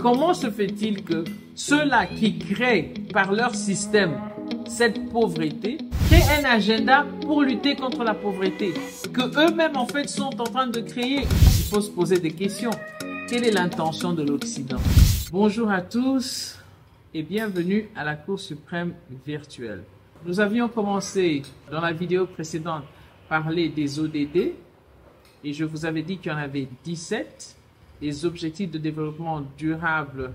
Comment se fait-il que ceux-là qui créent par leur système cette pauvreté créent un agenda pour lutter contre la pauvreté que eux-mêmes en fait sont en train de créer? Il faut se poser des questions. Quelle est l'intention de l'Occident? Bonjour à tous et bienvenue à la Cour suprême virtuelle. Nous avions commencé dans la vidéo précédente parler des ODD et je vous avais dit qu'il y en avait 17. Les objectifs de développement durable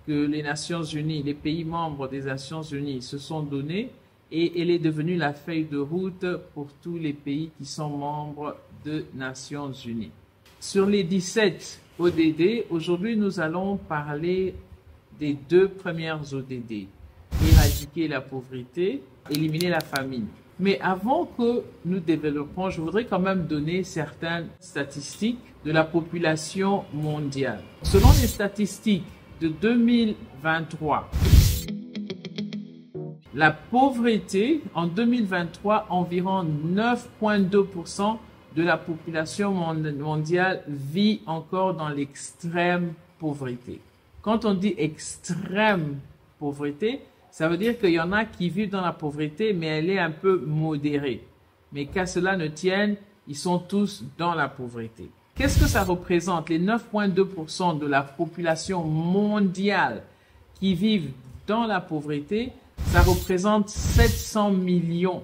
que les Nations Unies, les pays membres des Nations Unies se sont donnés, et elle est devenue la feuille de route pour tous les pays qui sont membres des Nations Unies. Sur les 17 ODD, aujourd'hui nous allons parler des deux premières ODD, éradiquer la pauvreté, éliminer la famine. Mais avant que nous développions, je voudrais quand même donner certaines statistiques de la population mondiale. Selon les statistiques de 2023, la pauvreté, en 2023, environ 9,2% de la population mondiale vit encore dans l'extrême pauvreté. Quand on dit extrême pauvreté, ça veut dire qu'il y en a qui vivent dans la pauvreté, mais elle est un peu modérée. Mais qu'à cela ne tienne, ils sont tous dans la pauvreté. Qu'est-ce que ça représente? Les 9,2% de la population mondiale qui vivent dans la pauvreté, ça représente 700 millions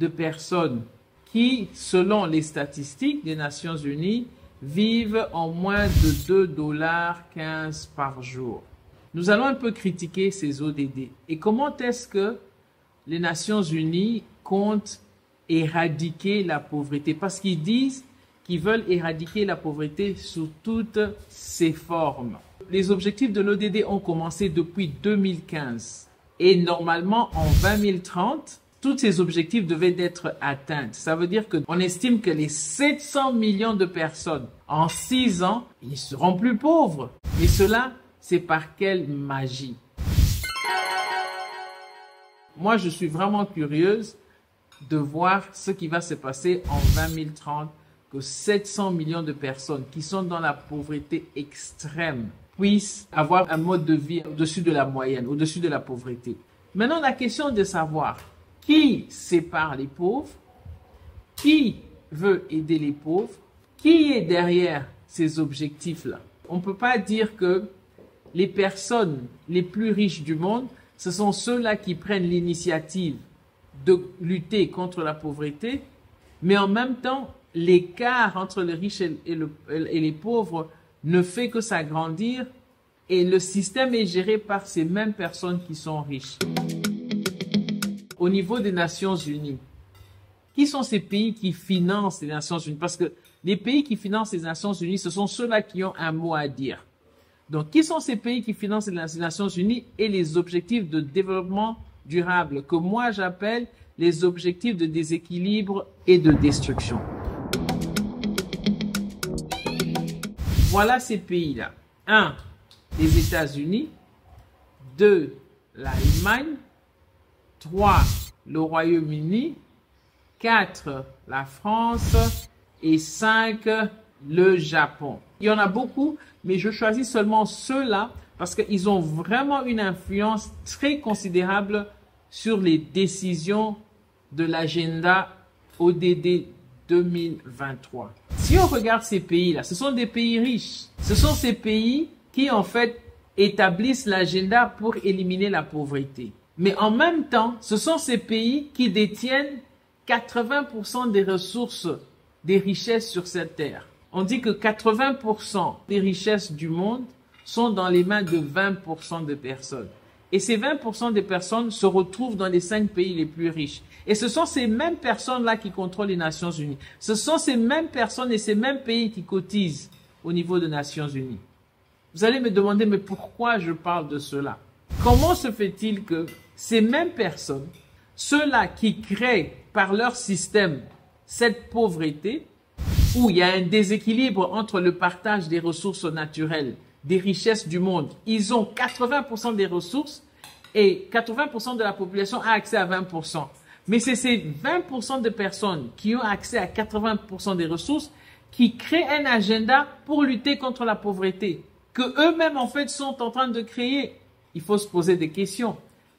de personnes qui, selon les statistiques des Nations Unies, vivent en moins de 2,15 $ par jour. Nous allons un peu critiquer ces ODD. Et comment est-ce que les Nations Unies comptent éradiquer la pauvreté? Parce qu'ils disent qu'ils veulent éradiquer la pauvreté sous toutes ses formes. Les objectifs de l'ODD ont commencé depuis 2015. Et normalement, en 2030, tous ces objectifs devaient être atteints. Ça veut dire qu'on estime que les 700 millions de personnes, en 6 ans, ils ne seront plus pauvres. Et cela, c'est par quelle magie? Moi, je suis vraiment curieuse de voir ce qui va se passer en 2030, que 700 millions de personnes qui sont dans la pauvreté extrême puissent avoir un mode de vie au-dessus de la moyenne, au-dessus de la pauvreté. Maintenant, la question de savoir qui sépare les pauvres, qui veut aider les pauvres, qui est derrière ces objectifs-là. On ne peut pas dire que les personnes les plus riches du monde, ce sont ceux-là qui prennent l'initiative de lutter contre la pauvreté, mais en même temps, l'écart entre les riches et les pauvres ne fait que s'agrandir et le système est géré par ces mêmes personnes qui sont riches. Au niveau des Nations Unies, qui sont ces pays qui financent les Nations Unies? Parce que les pays qui financent les Nations Unies, ce sont ceux-là qui ont un mot à dire. Donc, qui sont ces pays qui financent les Nations Unies et les objectifs de développement durable que moi j'appelle les objectifs de déséquilibre et de destruction? Voilà ces pays-là. 1. Les États-Unis. 2. L'Allemagne. 3. Le Royaume-Uni. 4. La France. Et 5. Le Japon. Il y en a beaucoup, mais je choisis seulement ceux-là parce qu'ils ont vraiment une influence très considérable sur les décisions de l'agenda ODD 2023. Si on regarde ces pays-là, ce sont des pays riches. Ce sont ces pays qui, en fait, établissent l'agenda pour éliminer la pauvreté. Mais en même temps, ce sont ces pays qui détiennent 80% des ressources, des richesses sur cette terre. On dit que 80% des richesses du monde sont dans les mains de 20% de personnes. Et ces 20% de personnes se retrouvent dans les 5 pays les plus riches. Et ce sont ces mêmes personnes-là qui contrôlent les Nations Unies. Ce sont ces mêmes personnes et ces mêmes pays qui cotisent au niveau des Nations Unies. Vous allez me demander, mais pourquoi je parle de cela? Comment se fait-il que ces mêmes personnes, ceux-là qui créent par leur système cette pauvreté, où il y a un déséquilibre entre le partage des ressources naturelles, des richesses du monde. Ils ont 80% des ressources et 80% de la population a accès à 20%. Mais c'est ces 20% de personnes qui ont accès à 80% des ressources qui créent un agenda pour lutter contre la pauvreté que eux-mêmes en fait sont en train de créer. Il faut se poser des questions.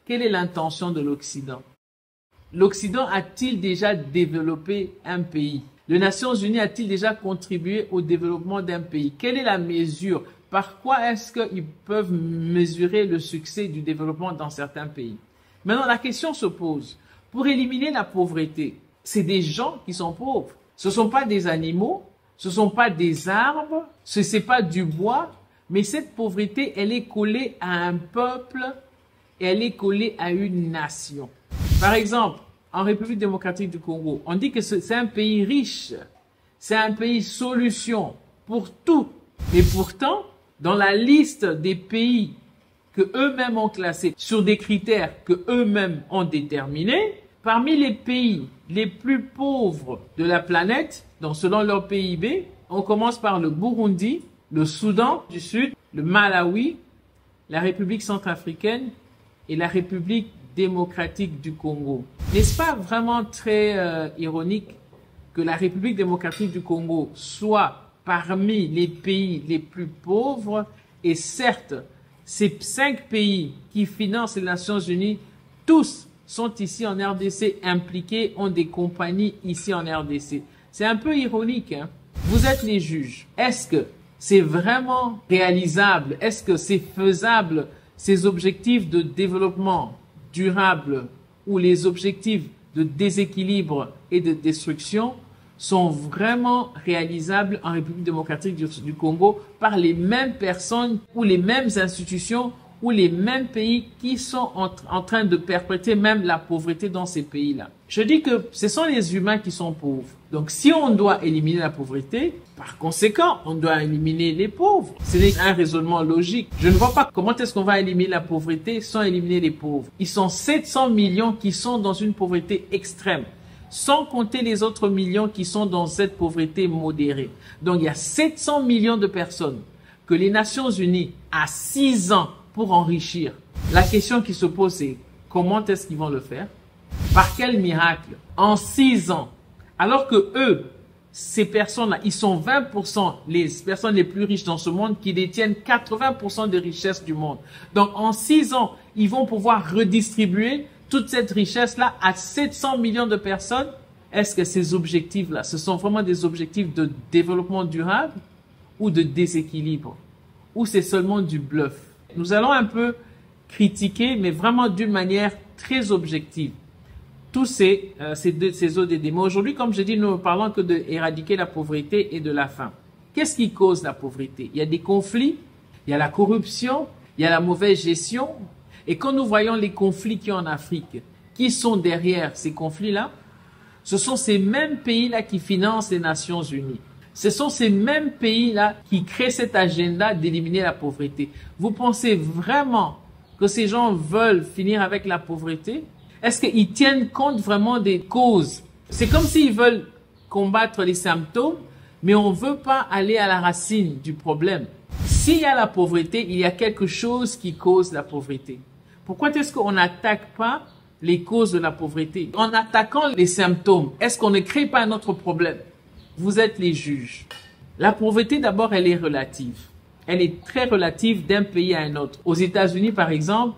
Quelle est l'intention de l'Occident? L'Occident a-t-il déjà développé un pays? Les Nations Unies a-t-il déjà contribué au développement d'un pays? Quelle est la mesure? Par quoi est-ce qu'ils peuvent mesurer le succès du développement dans certains pays? Maintenant, la question se pose. Pour éliminer la pauvreté, c'est des gens qui sont pauvres. Ce ne sont pas des animaux, ce ne sont pas des arbres, ce n'est pas du bois, mais cette pauvreté, elle est collée à un peuple et elle est collée à une nation. Par exemple, en République démocratique du Congo, on dit que c'est un pays riche, c'est un pays solution pour tout. Mais pourtant, dans la liste des pays que eux-mêmes ont classés sur des critères que eux-mêmes ont déterminés, parmi les pays les plus pauvres de la planète, donc selon leur PIB, on commence par le Burundi, le Soudan du Sud, le Malawi, la République centrafricaine et la République démocratique du Congo. N'est-ce pas vraiment très ironique que la République démocratique du Congo soit parmi les pays les plus pauvres et certes, ces 5 pays qui financent les Nations Unies, tous sont ici en RDC impliqués, ont des compagnies ici en RDC. C'est un peu ironique, hein? Vous êtes les juges. Est-ce que c'est vraiment réalisable? Est-ce que c'est faisable, ces objectifs de développement durable ou les objectifs de déséquilibre et de destruction sont vraiment réalisables en République démocratique du Congo par les mêmes personnes ou les mêmes institutions ou les mêmes pays qui sont en train de perpétrer même la pauvreté dans ces pays-là. Je dis que ce sont les humains qui sont pauvres. Donc si on doit éliminer la pauvreté, par conséquent, on doit éliminer les pauvres. Ce n'est un raisonnement logique. Je ne vois pas comment est-ce qu'on va éliminer la pauvreté sans éliminer les pauvres. Ils sont 700 millions qui sont dans une pauvreté extrême, sans compter les autres millions qui sont dans cette pauvreté modérée. Donc il y a 700 millions de personnes que les Nations Unies à 6 ans pour enrichir. La question qui se pose, c'est comment est-ce qu'ils vont le faire? Par quel miracle? En 6 ans. Alors que eux, ces personnes-là, ils sont 20% les personnes les plus riches dans ce monde qui détiennent 80% des richesses du monde. Donc en 6 ans, ils vont pouvoir redistribuer toute cette richesse-là à 700 millions de personnes. Est-ce que ces objectifs-là, ce sont vraiment des objectifs de développement durable ou de déséquilibre? Ou c'est seulement du bluff? Nous allons un peu critiquer, mais vraiment d'une manière très objective, tous ces ODD. Mais aujourd'hui, comme je dis, nous ne parlons que d'éradiquer la pauvreté et de la faim. Qu'est-ce qui cause la pauvreté? Il y a des conflits, il y a la corruption, il y a la mauvaise gestion. Et quand nous voyons les conflits qu'il y a en Afrique, qui sont derrière ces conflits-là? Ce sont ces mêmes pays-là qui financent les Nations Unies. Ce sont ces mêmes pays-là qui créent cet agenda d'éliminer la pauvreté. Vous pensez vraiment que ces gens veulent finir avec la pauvreté? Est-ce qu'ils tiennent compte vraiment des causes? C'est comme s'ils veulent combattre les symptômes, mais on ne veut pas aller à la racine du problème. S'il y a la pauvreté, il y a quelque chose qui cause la pauvreté. Pourquoi est-ce qu'on n'attaque pas les causes de la pauvreté? En attaquant les symptômes, est-ce qu'on ne crée pas un autre problème? Vous êtes les juges. La pauvreté, d'abord, elle est relative. Elle est très relative d'un pays à un autre. Aux États-Unis, par exemple,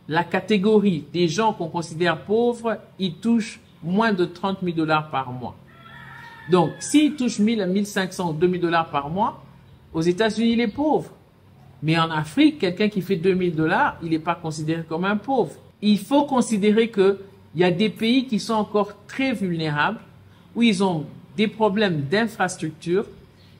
la catégorie des gens qu'on considère pauvres, ils touchent moins de 30 000 $ par mois. Donc, s'ils touchent 1 000, 1 500 ou 2 000 $ par mois, aux États-Unis, il est pauvre. Mais en Afrique, quelqu'un qui fait 2 000 $, il n'est pas considéré comme un pauvre. Il faut considérer qu'il y a des pays qui sont encore très vulnérables, où ils ont des problèmes d'infrastructure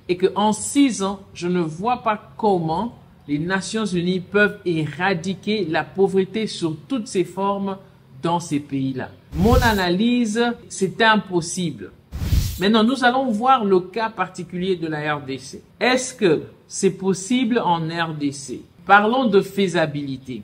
et qu'en 6 ans, je ne vois pas comment les Nations Unies peuvent éradiquer la pauvreté sous toutes ses formes dans ces pays-là. Mon analyse, c'est impossible. Maintenant, nous allons voir le cas particulier de la RDC. Est-ce que c'est possible en RDC? Parlons de faisabilité.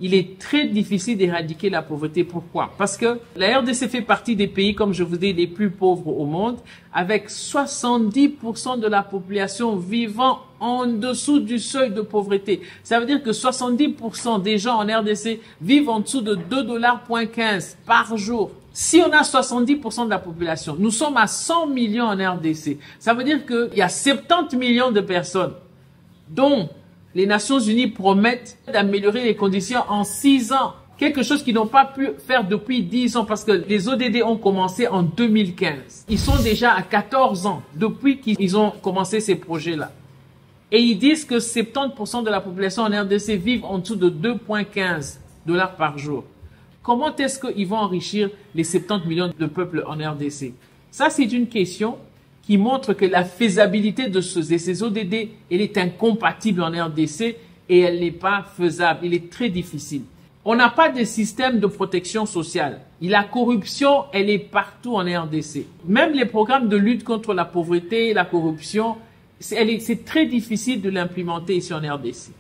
Il est très difficile d'éradiquer la pauvreté. Pourquoi? Parce que la RDC fait partie des pays, comme je vous dis, les plus pauvres au monde, avec 70% de la population vivant en dessous du seuil de pauvreté. Ça veut dire que 70% des gens en RDC vivent en dessous de 2,15 $ par jour. Si on a 70% de la population, nous sommes à 100 millions en RDC. Ça veut dire qu'il y a 70 millions de personnes dont Les Nations Unies promettent d'améliorer les conditions en 6 ans. Quelque chose qu'ils n'ont pas pu faire depuis 10 ans parce que les ODD ont commencé en 2015. Ils sont déjà à 14 ans depuis qu'ils ont commencé ces projets-là. Et ils disent que 70% de la population en RDC vivent en dessous de 2,15 $ par jour. Comment est-ce qu'ils vont enrichir les 70 millions de peuples en RDC? Ça, c'est une question qui montre que la faisabilité de ces ODD, elle est incompatible en RDC et elle n'est pas faisable. Il est très difficile. On n'a pas de système de protection sociale. Et la corruption, elle est partout en RDC. Même les programmes de lutte contre la pauvreté et la corruption, c'est très difficile de l'implémenter ici en RDC.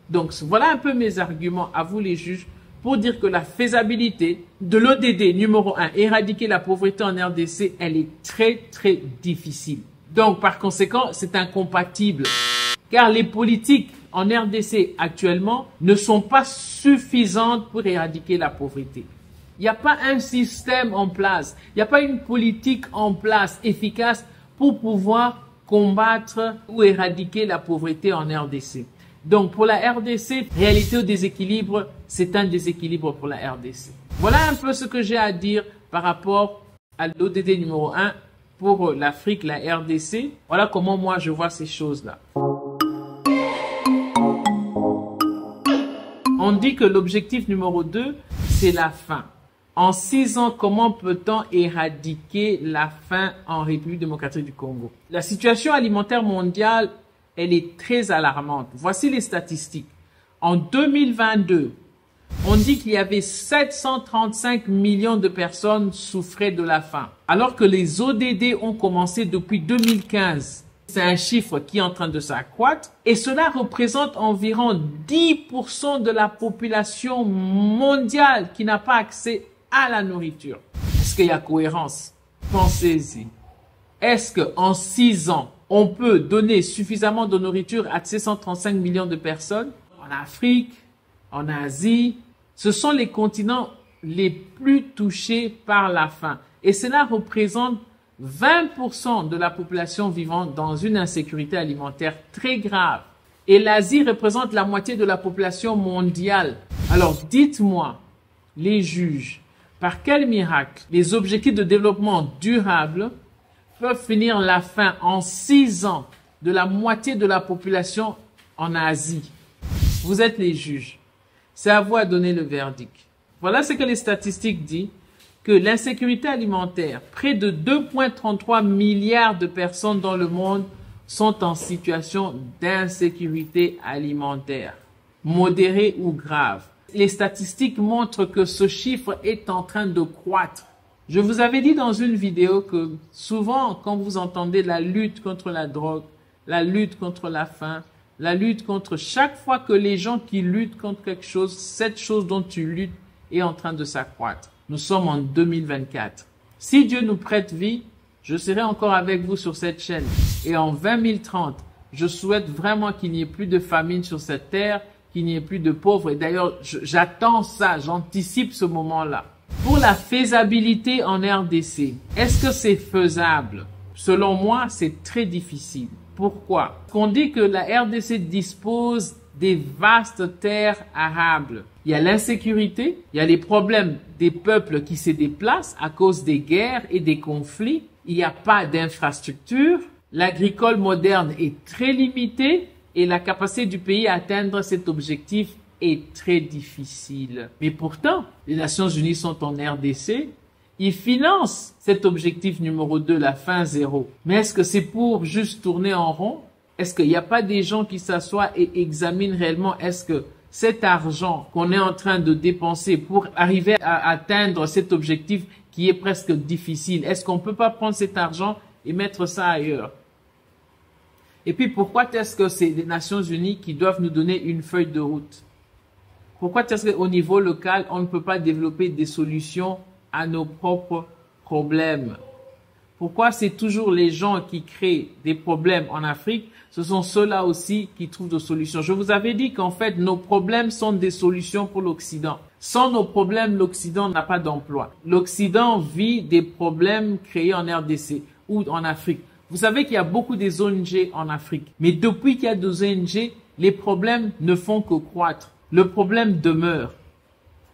Donc, voilà un peu mes arguments à vous les juges pour dire que la faisabilité de l'ODD numéro 1, éradiquer la pauvreté en RDC, elle est très, très difficile. Donc, par conséquent, c'est incompatible. Car les politiques en RDC actuellement ne sont pas suffisantes pour éradiquer la pauvreté. Il n'y a pas un système en place, il n'y a pas une politique en place efficace pour pouvoir combattre ou éradiquer la pauvreté en RDC. Donc pour la RDC, réalité au déséquilibre, c'est un déséquilibre pour la RDC. Voilà un peu ce que j'ai à dire par rapport à l'ODD numéro 1 pour l'Afrique, la RDC. Voilà comment moi je vois ces choses-là. On dit que l'objectif numéro 2, c'est la faim. En 6 ans, comment peut-on éradiquer la faim en République démocratique du Congo? La situation alimentaire mondiale, elle est très alarmante. Voici les statistiques. En 2022, on dit qu'il y avait 735 millions de personnes souffraient de la faim. Alors que les ODD ont commencé depuis 2015. C'est un chiffre qui est en train de s'accroître et cela représente environ 10% de la population mondiale qui n'a pas accès à la nourriture. Est-ce qu'il y a cohérence? Pensez-y. Est-ce qu'en 6 ans, on peut donner suffisamment de nourriture à 735 millions de personnes? En Afrique, en Asie, ce sont les continents les plus touchés par la faim. Et cela représente 20% de la population vivant dans une insécurité alimentaire très grave. Et l'Asie représente la moitié de la population mondiale. Alors dites-moi, les juges, par quel miracle les objectifs de développement durable peuvent finir la faim en 6 ans de la moitié de la population en Asie? Vous êtes les juges. C'est à vous à donner le verdict. Voilà ce que les statistiques disent. Que l'insécurité alimentaire, près de 2,33 milliards de personnes dans le monde sont en situation d'insécurité alimentaire, modérée ou grave. Les statistiques montrent que ce chiffre est en train de croître. Je vous avais dit dans une vidéo que souvent, quand vous entendez la lutte contre la drogue, la lutte contre la faim, la lutte contre chaque fois que les gens qui luttent contre quelque chose, cette chose dont tu luttes est en train de s'accroître. Nous sommes en 2024. Si Dieu nous prête vie, je serai encore avec vous sur cette chaîne. Et en 2030, je souhaite vraiment qu'il n'y ait plus de famine sur cette terre, qu'il n'y ait plus de pauvres. Et d'ailleurs, j'attends ça, j'anticipe ce moment-là. Pour la faisabilité en RDC, est-ce que c'est faisable? Selon moi, c'est très difficile. Pourquoi? On dit que la RDC dispose des vastes terres arables. Il y a l'insécurité, il y a les problèmes des peuples qui se déplacent à cause des guerres et des conflits. Il n'y a pas d'infrastructure. L'agricole moderne est très limitée et la capacité du pays à atteindre cet objectif est très difficile. Mais pourtant, les Nations Unies sont en RDC. Ils financent cet objectif numéro 2, la faim zéro. Mais est-ce que c'est pour juste tourner en rond? Est-ce qu'il n'y a pas des gens qui s'assoient et examinent réellement est-ce que cet argent qu'on est en train de dépenser pour arriver à atteindre cet objectif qui est presque difficile, est-ce qu'on ne peut pas prendre cet argent et mettre ça ailleurs? Et puis pourquoi est-ce que c'est les Nations Unies qui doivent nous donner une feuille de route? Pourquoi est-ce qu'au niveau local, on ne peut pas développer des solutions à nos propres problèmes? Pourquoi c'est toujours les gens qui créent des problèmes en Afrique? Ce sont ceux-là aussi qui trouvent des solutions. Je vous avais dit qu'en fait, nos problèmes sont des solutions pour l'Occident. Sans nos problèmes, l'Occident n'a pas d'emploi. L'Occident vit des problèmes créés en RDC ou en Afrique. Vous savez qu'il y a beaucoup des ONG en Afrique. Mais depuis qu'il y a des ONG, les problèmes ne font que croître. Le problème demeure.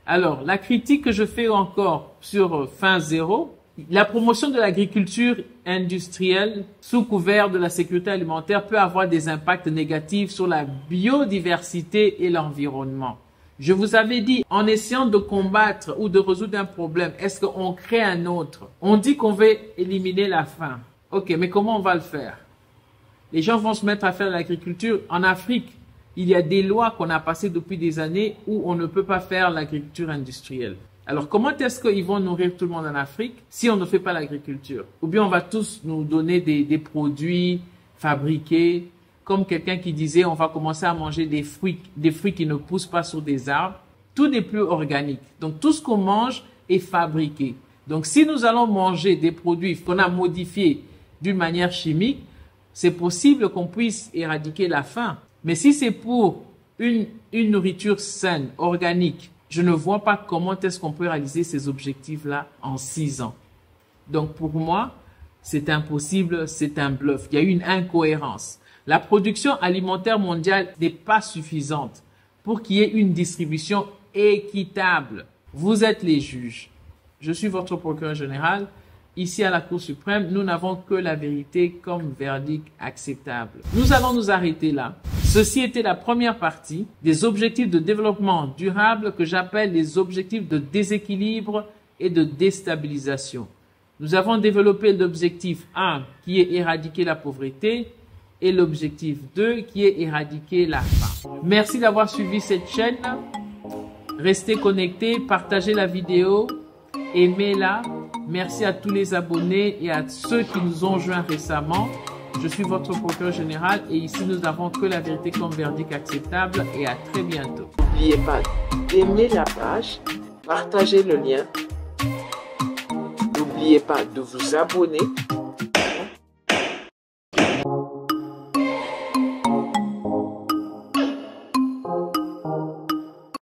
Alors, la critique que je fais encore sur Faim Zéro, la promotion de l'agriculture industrielle sous couvert de la sécurité alimentaire peut avoir des impacts négatifs sur la biodiversité et l'environnement. Je vous avais dit, en essayant de combattre ou de résoudre un problème, est-ce qu'on crée un autre? On dit qu'on veut éliminer la faim. Ok, mais comment on va le faire? Les gens vont se mettre à faire l'agriculture. En Afrique, il y a des lois qu'on a passées depuis des années où on ne peut pas faire l'agriculture industrielle. Alors, comment est-ce qu'ils vont nourrir tout le monde en Afrique si on ne fait pas l'agriculture? Ou bien on va tous nous donner des produits fabriqués, comme quelqu'un qui disait on va commencer à manger des fruits qui ne poussent pas sur des arbres. Tout n'est plus organique. Donc, tout ce qu'on mange est fabriqué. Donc, si nous allons manger des produits qu'on a modifiés d'une manière chimique, c'est possible qu'on puisse éradiquer la faim. Mais si c'est pour une nourriture saine, organique, je ne vois pas comment est-ce qu'on peut réaliser ces objectifs-là en 6 ans. Donc pour moi, c'est impossible, c'est un bluff. Il y a une incohérence. La production alimentaire mondiale n'est pas suffisante pour qu'il y ait une distribution équitable. Vous êtes les juges. Je suis votre procureur général. Ici à la Cour suprême, nous n'avons que la vérité comme verdict acceptable. Nous allons nous arrêter là. Ceci était la première partie des objectifs de développement durable que j'appelle les objectifs de déséquilibre et de déstabilisation. Nous avons développé l'objectif 1 qui est éradiquer la pauvreté et l'objectif 2 qui est éradiquer la faim. Merci d'avoir suivi cette chaîne. Restez connectés, partagez la vidéo, aimez-la. Merci à tous les abonnés et à ceux qui nous ont joints récemment. Je suis votre procureur général et ici nous n'avons que la vérité comme verdict acceptable et à très bientôt. N'oubliez pas d'aimer la page, partager le lien. N'oubliez pas de vous abonner